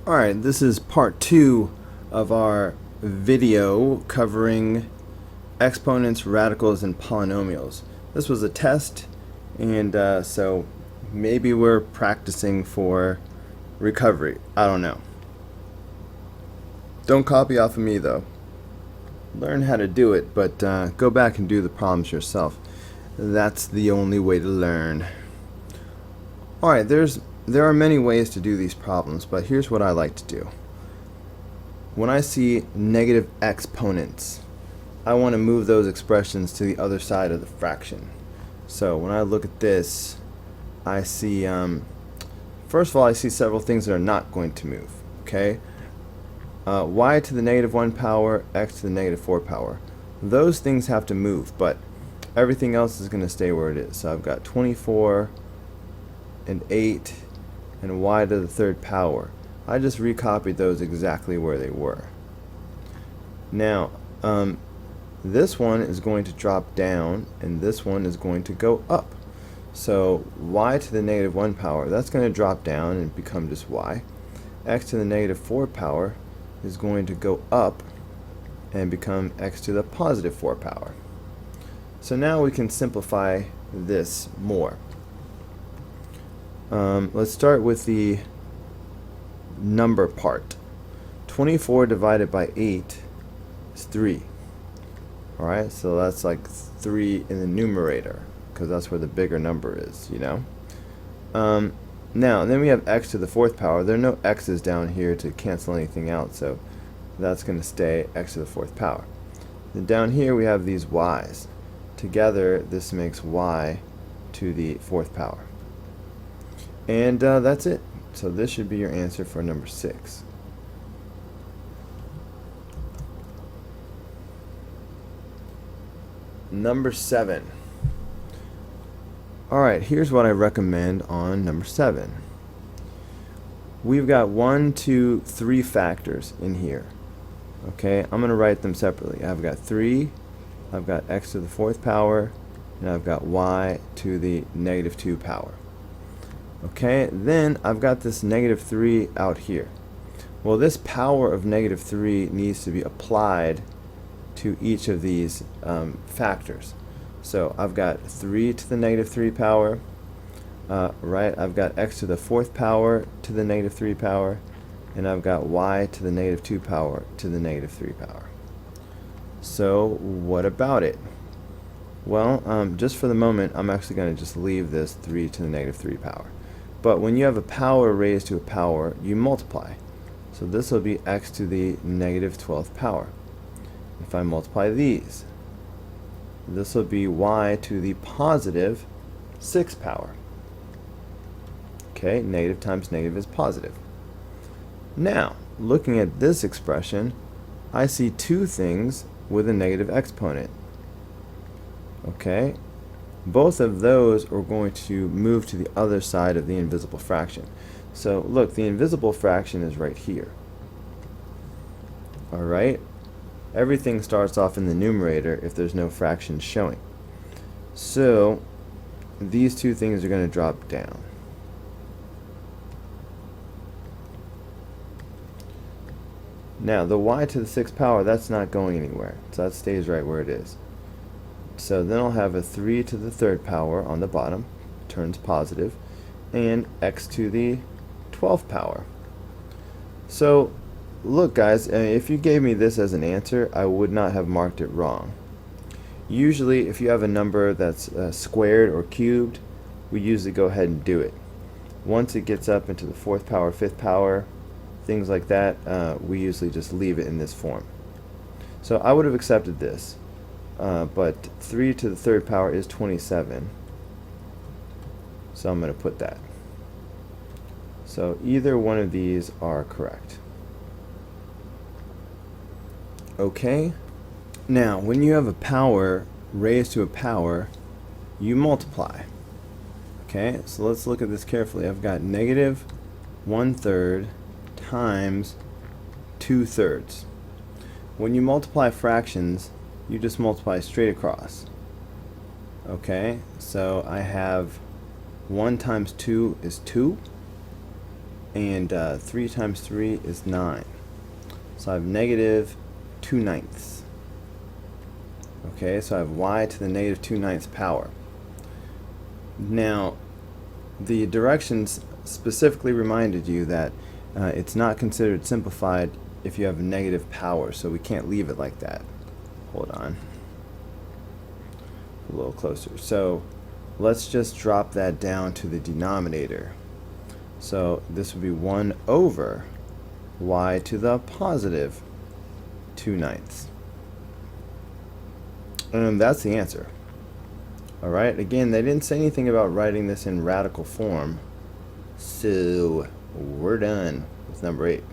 Alright, this is part 2 of our video covering exponents, radicals, and polynomials. This was a test, and so maybe we're practicing for recovery. I don't know. Don't copy off of me though. Learn how to do it, but go back and do the problems yourself. That's the only way to learn. Alright, there are many ways to do these problems, but here's what I like to do. When I see negative exponents, I want to move those expressions to the other side of the fraction. So when I look at this, I see, first of all, I see several things that are not going to move. Okay, y to the negative 1 power, x to the negative 4 power. Those things have to move, but everything else is going to stay where it is. So I've got 24 and 8 and y to the third power. I just recopied those exactly where they were. Now, this one is going to drop down, and this one is going to go up. So y to the negative 1 power, that's going to drop down and become just y. X to the negative 4 power is going to go up and become x to the positive 4 power. So now we can simplify this more. Let's start with the number part. 24 divided by 8 is 3. Alright, so that's like 3 in the numerator, because that's where the bigger number is, you know. Now, then we have x to the 4th power. There are no x's down here to cancel anything out, so that's going to stay x to the 4th power. Then down here we have these y's. Together, this makes y to the 4th power. And that's it. So this should be your answer for number 6. Number 7. Alright, here's what I recommend on number 7. We've got 1, 2, 3 factors in here. Okay, I'm going to write them separately. I've got 3, I've got x to the 4th power, and I've got y to the negative 2 power. Okay, then I've got this negative 3 out here. Well, this power of negative 3 needs to be applied to each of these factors. So I've got 3 to the negative 3 power, right? I've got x to the 4th power to the negative 3 power, and I've got y to the negative 2 power to the negative 3 power. So what about it? Well, just for the moment, I'm actually going to just leave this 3 to the negative 3 power. But when you have a power raised to a power, you multiply. So this will be x to the negative 12th power. If I multiply these, this will be y to the positive 6th power. Okay, negative times negative is positive. Now, looking at this expression, I see two things with a negative exponent. Okay, both of those are going to move to the other side of the invisible fraction. So look, the invisible fraction is right here. Alright, everything starts off in the numerator if there's no fractions showing. So these two things are going to drop down. Now the y to the 6th power, that's not going anywhere, so that stays right where it is. So then I'll have a 3 to the 3rd power on the bottom, turns positive, and x to the 12th power. So look guys, if you gave me this as an answer, I would not have marked it wrong. Usually if you have a number that's squared or cubed, we usually go ahead and do it. Once it gets up into the 4th power, 5th power, things like that, we usually just leave it in this form. So I would have accepted this. But 3 to the 3rd power is 27, so I'm going to put that. So either one of these are correct. Okay, now when you have a power raised to a power, you multiply. Okay, so let's look at this carefully. I've got negative 1/3 times 2/3. When you multiply fractions, you just multiply straight across. Okay, so I have 1 times 2 is 2, and 3 times 3 is 9. So I have negative 2/9. Okay, so I have y to the negative 2/9 power. Now, the directions specifically reminded you that it's not considered simplified if you have a negative power, so we can't leave it like that. Hold on. A little closer. So let's just drop that down to the denominator. So this would be 1 over y to the positive 2/9. And that's the answer. Alright, again, they didn't say anything about writing this in radical form. So we're done with number 8.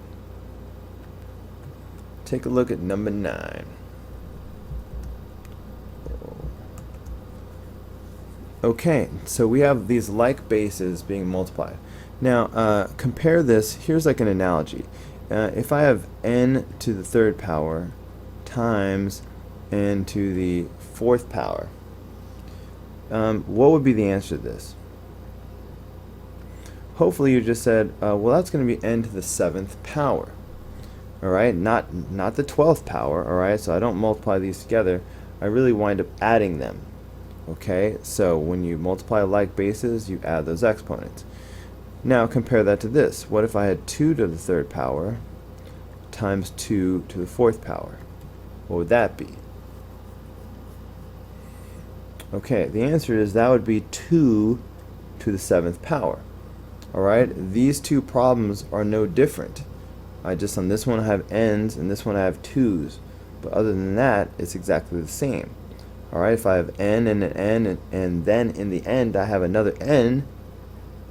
Take a look at number 9. Okay, so we have these like bases being multiplied. Now, compare this. Here's like an analogy. If I have n to the 3rd power times n to the 4th power, what would be the answer to this? Hopefully you just said, well, that's going to be n to the 7th power. Alright, not the 12th power, alright, so I don't multiply these together. I really wind up adding them. Okay, so when you multiply like bases, you add those exponents. Now compare that to this. What if I had 2 to the 3rd power times 2 to the 4th power? What would that be? Okay, the answer is that would be 2 to the 7th power. Alright, these two problems are no different. On this one I have n's and this one I have 2's. But other than that, it's exactly the same. Alright, if I have n and an n and then in the end I have another n,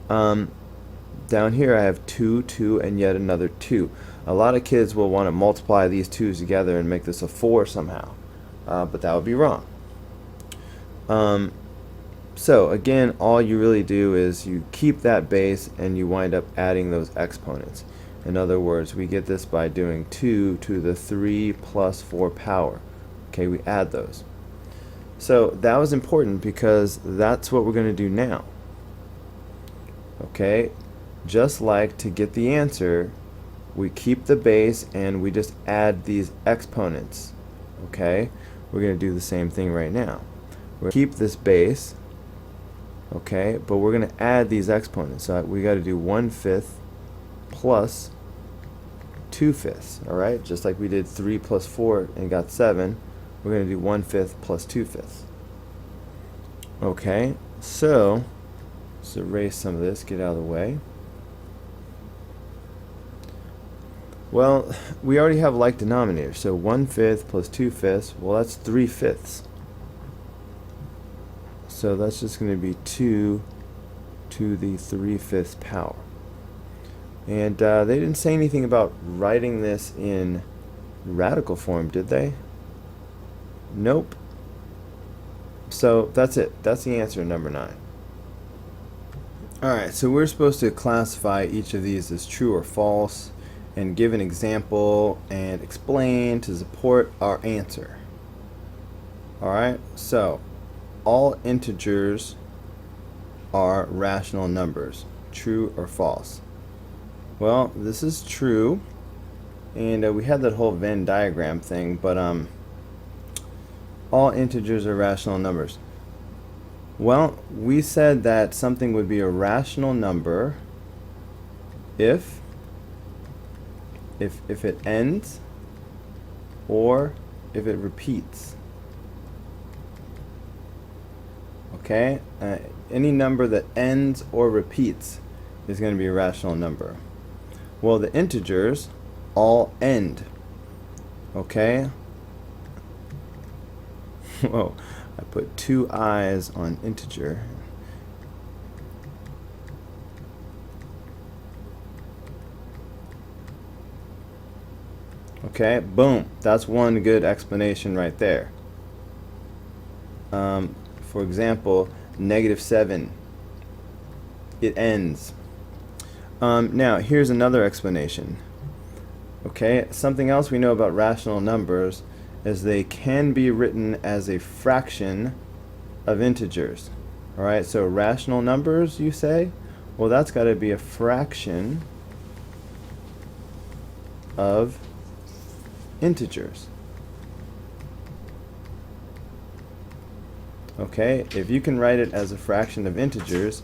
down here I have 2, 2, and yet another 2. A lot of kids will want to multiply these 2's together and make this a 4 somehow. But that would be wrong. So again, all you really do is you keep that base and you wind up adding those exponents. In other words, we get this by doing 2 to the 3 plus 4 power. Okay, we add those. So that was important because that's what we're going to do now. Okay, just like to get the answer, we keep the base and we just add these exponents. Okay, we're going to do the same thing right now. We're going to keep this base, okay, but we're going to add these exponents. So we got to do 1/5 plus 2/5. All right, just like we did 3 plus 4 and got 7. We're going to do 1/5 plus 2/5. Okay, so let's erase some of this, get out of the way. Well, we already have like denominators, so 1/5 plus 2/5, well, that's 3/5. So that's just going to be 2 to the 3/5 power. And they didn't say anything about writing this in radical form, did they? Nope. So that's it. That's the answer, number 9. Alright, so we're supposed to classify each of these as true or false and give an example and explain to support our answer. Alright, so all integers are rational numbers, true or false. Well, this is true, and we had that whole Venn diagram thing, but all integers are rational numbers. Well, we said that something would be a rational number if it ends or if it repeats. Okay, any number that ends or repeats is going to be a rational number. Well, the integers all end. Okay. Whoa, I put 2 i's on integer. Okay, boom. That's one good explanation right there. For example, -7. It ends. Now, here's another explanation. Okay, something else we know about rational numbers is they can be written as a fraction of integers. Alright, so rational numbers, you say? Well, that's got to be a fraction of integers. Okay, if you can write it as a fraction of integers,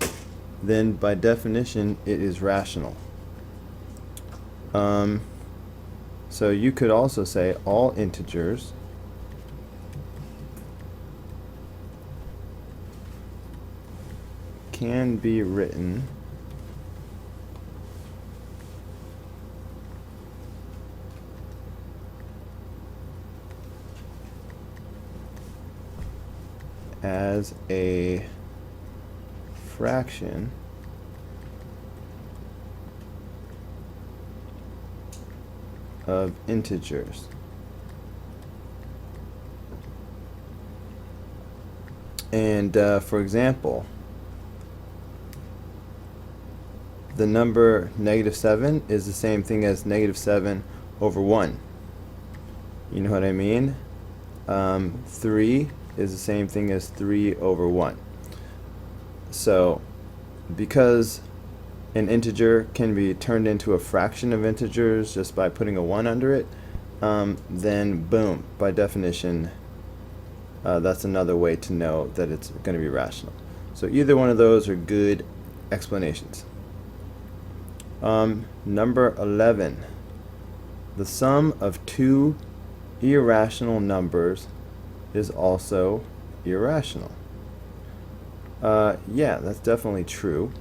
then by definition it is rational. So you could also say all integers can be written as a fraction of integers. And for example, the number -7 is the same thing as -7 over 1. You know what I mean? 3 is the same thing as 3 over 1. So because an integer can be turned into a fraction of integers just by putting a 1 under it, then boom, by definition, that's another way to know that it's going to be rational. So either one of those are good explanations. Number 11. The sum of two irrational numbers is also irrational. Yeah, that's definitely true.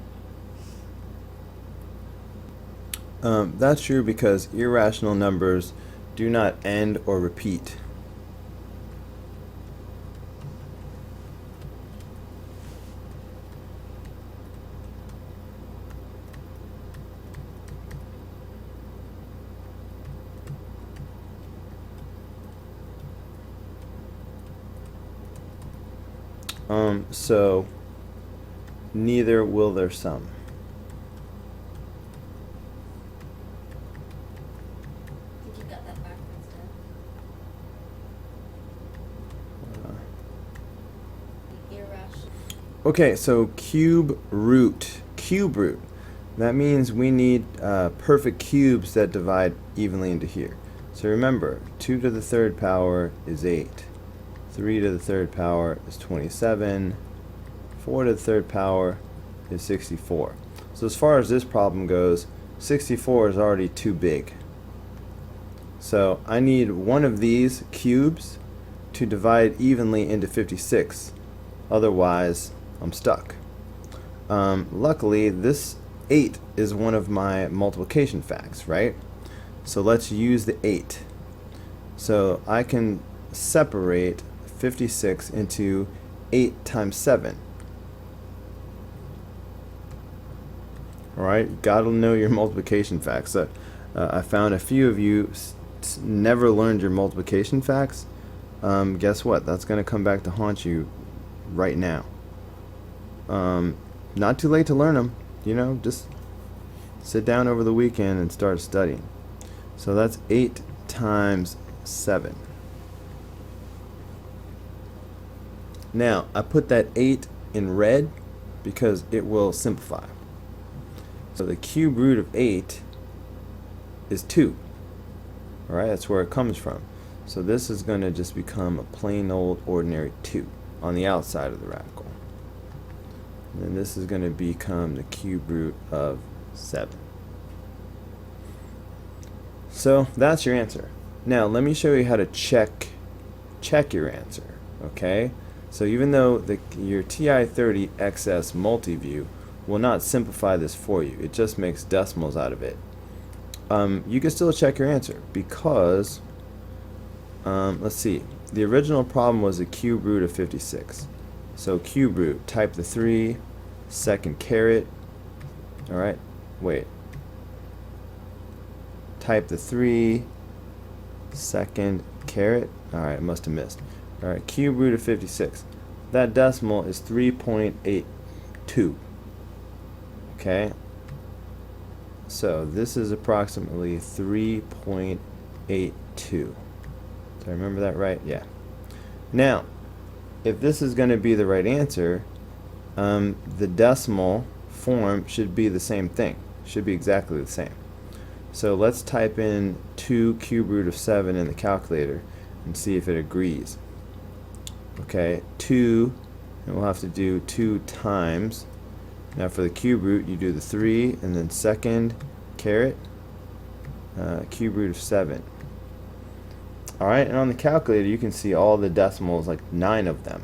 That's true because irrational numbers do not end or repeat. So neither will their sum. I think you got that backwards, Dad. Irrational. Okay, so cube root. Cube root. That means we need perfect cubes that divide evenly into here. So remember, 2 to the third power is 8. 3 to the third power is 27. 4 to the third power is 64. So as far as this problem goes, 64 is already too big. So I need one of these cubes to divide evenly into 56. Otherwise, I'm stuck. Luckily, this 8 is one of my multiplication facts, right? So let's use the 8. So I can separate 56 into 8 times 7. Alright, gotta know your multiplication facts. I found a few of you never learned your multiplication facts. Guess what? That's gonna come back to haunt you right now. Not too late to learn them. You know, just sit down over the weekend and start studying. So that's 8 times 7. Now, I put that 8 in red because it will simplify. So the cube root of 8 is 2. Alright, that's where it comes from. So this is going to just become a plain old ordinary 2 on the outside of the radical. And then this is going to become the cube root of 7. So that's your answer. Now let me show you how to check your answer. Okay? So even though your TI-30 XS multiview will not simplify this for you, it just makes decimals out of it, you can still check your answer because, let's see, the original problem was a cube root of 56. So cube root, type the 3, second caret, alright, wait, type the 3, second caret, alright, I must have missed. Alright, cube root of 56. That decimal is 3.82. Okay? So this is approximately 3.82. Did I remember that right? Yeah. Now, if this is going to be the right answer, the decimal form should be the same thing. Should be exactly the same. So let's type in 2 cube root of 7 in the calculator and see if it agrees. Okay, 2, and we'll have to do 2 times. Now for the cube root, you do the 3 and then second caret cube root of 7. Alright, and on the calculator you can see all the decimals, like 9 of them.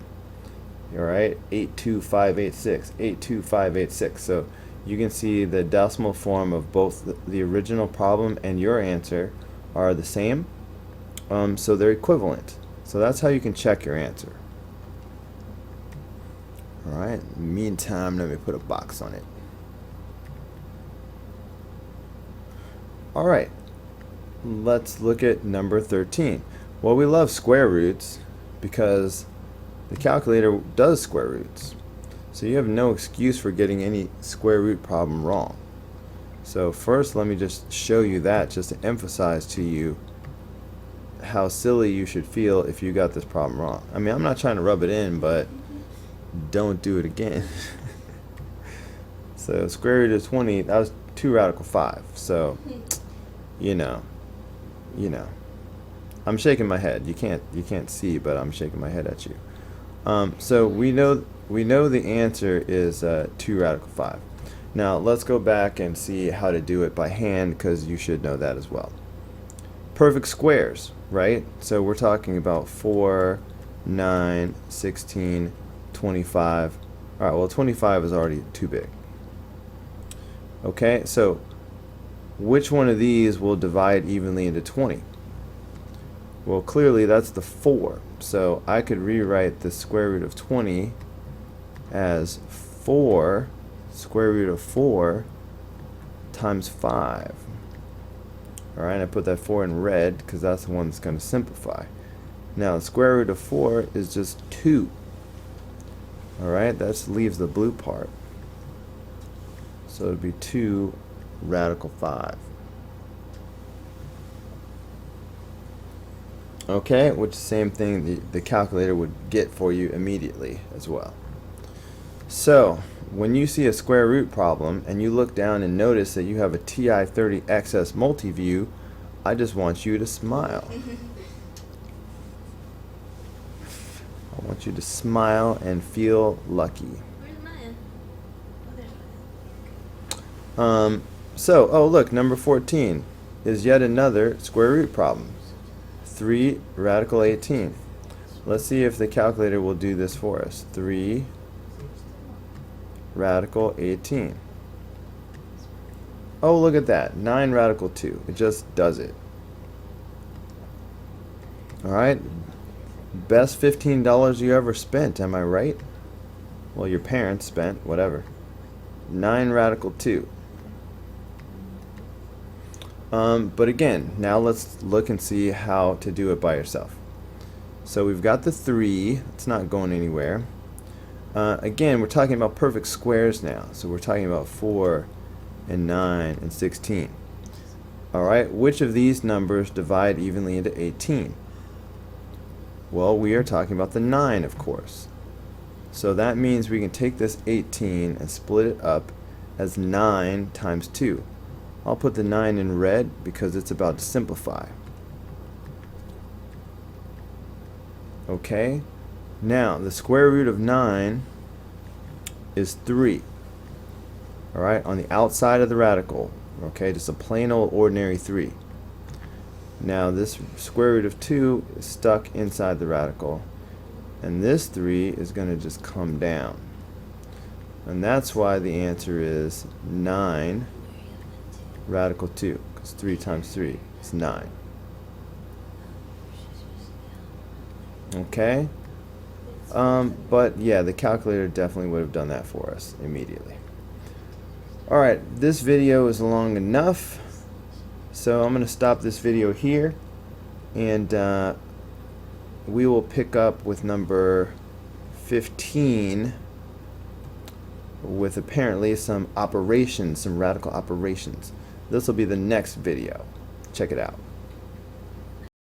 Alright, 82586, 82586. So you can see the decimal form of both the original problem and your answer are the same. So they're equivalent. So that's how you can check your answer. Alright, in the meantime, let me put a box on it. Alright, let's look at number 13. Well, we love square roots because the calculator does square roots. So you have no excuse for getting any square root problem wrong. So first, let me just show you that just to emphasize to you how silly you should feel if you got this problem wrong. I mean, I'm not trying to rub it in, but don't do it again. So square root of 20, that was 2 radical 5. So, you know, I'm shaking my head. You can't see, but I'm shaking my head at you. So we know the answer is 2 radical 5. Now let's go back and see how to do it by hand, because you should know that as well. Perfect squares, right? So we're talking about 4, 9, 16, 25. Alright, well 25 is already too big. Okay, so which one of these will divide evenly into 20? Well, clearly that's the 4. So I could rewrite the square root of 20 as 4 square root of 4 times 5. Alright, I put that 4 in red because that's the one that's going to simplify. Now the square root of 4 is just 2. Alright, that just leaves the blue part. So it would be 2 radical 5. Okay, which is the same thing the calculator would get for you immediately as well. So when you see a square root problem and you look down and notice that you have a TI-30XS multi-view, I just want you to smile. I want you to smile and feel lucky. Where's mine? Oh, there's mine. Oh look, number 14 is yet another square root problem. 3 radical 18. Let's see if the calculator will do this for us. 3 radical 18. Oh, look at that. 9 radical 2. It just does it. Alright. Best $15 you ever spent, am I right? Well, your parents spent, whatever. 9 radical 2. But again, now let's look and see how to do it by yourself. So we've got the 3. It's not going anywhere. Again, we're talking about perfect squares now. So we're talking about 4 and 9 and 16. Alright, which of these numbers divide evenly into 18? Well, we are talking about the 9, of course. So that means we can take this 18 and split it up as 9 times 2. I'll put the 9 in red because it's about to simplify. Okay, now the square root of 9 is 3. Alright, on the outside of the radical. Okay, just a plain old ordinary 3. Now this square root of 2 is stuck inside the radical, and this 3 is going to just come down. And that's why the answer is 9 radical 2, because 3 times 3 is 9. Okay? But yeah, the calculator definitely would have done that for us immediately. Alright, this video is long enough, so I'm going to stop this video here, and we will pick up with number 15 with apparently some operations, some radical operations. This will be the next video. Check it out.